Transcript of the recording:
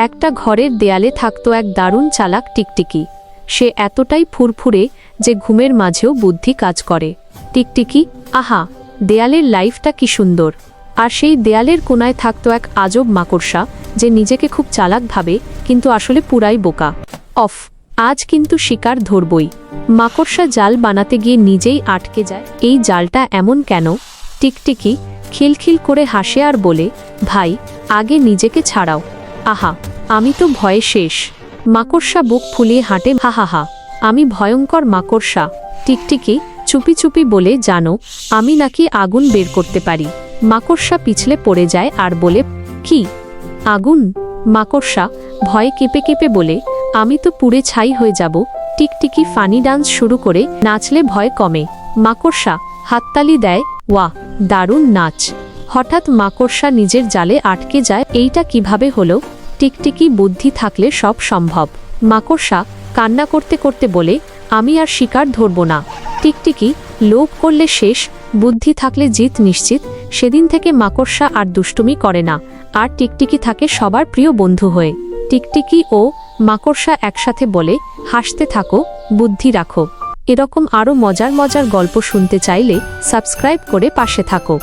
একটা ঘরের দেয়ালে থাকত এক দারুণ চালাক টিকটিকি। সে এতটাই ফুরফুরে যে ঘুমের মাঝেও বুদ্ধি কাজ করে। টিকটিকি, আহা, দেয়ালের লাইফটা কি সুন্দর। আর সেই দেয়ালের কোনায় থাকত এক আজব মাকড়সা, যে নিজেকে খুব চালাক ভাবে কিন্তু আসলে পুরাই বোকা। অফ, আজ কিন্তু শিকার ধরবই। মাকড়সা জাল বানাতে গিয়ে নিজেই আটকে যায়। এই জালটা এমন কেন? টিকটিকি খিলখিল করে হাসে আর বলে, ভাই, আগে নিজেকে ছাড়াও। আহা, আমি তো ভয়ে শেষ। মাকড়সা বুক ফুলিয়ে হাঁটে, হা হা হা, আমি ভয়ঙ্কর মাকড়সা। টিকটিকি চুপি চুপি বলে, জানো, আমি নাকি আগুন বের করতে পারি। মাকড়সা পিছলে পড়ে যায় আর বলে, কি আগুন? মাকড়সা ভয়ে কেঁপে কেঁপে বলে, আমি তো পুড়ে ছাই হয়ে যাব। টিকটিকি ফানি ডান্স শুরু করে, নাচলে ভয় কমে। মাকড়সা হাততালি দেয়, ওয়াহ, দারুণ নাচ। হঠাৎ মাকড়সা নিজের জালে আটকে যায়। এইটা কিভাবে হলো? টিকটিকি বুদ্ধি থাকলে সব সম্ভব। মাকড়সা কান্না করতে করতে বলে, আমি আর শিকার ধরব না। টিকটিকি লোভ করলে শেষ, বুদ্ধি থাকলে জিত নিশ্চিত। সেদিন থেকে মাকড়সা আর দুষ্টুমি করে না, আর টিকটিকি থাকে সবার প্রিয় বন্ধু হয়ে। টিকটিকি ও মাকড়সা একসাথে বলে, হাসতে থাকো, বুদ্ধি রাখো। এরকম আরও মজার মজার গল্প শুনতে চাইলে সাবস্ক্রাইব করে পাশে থাকো।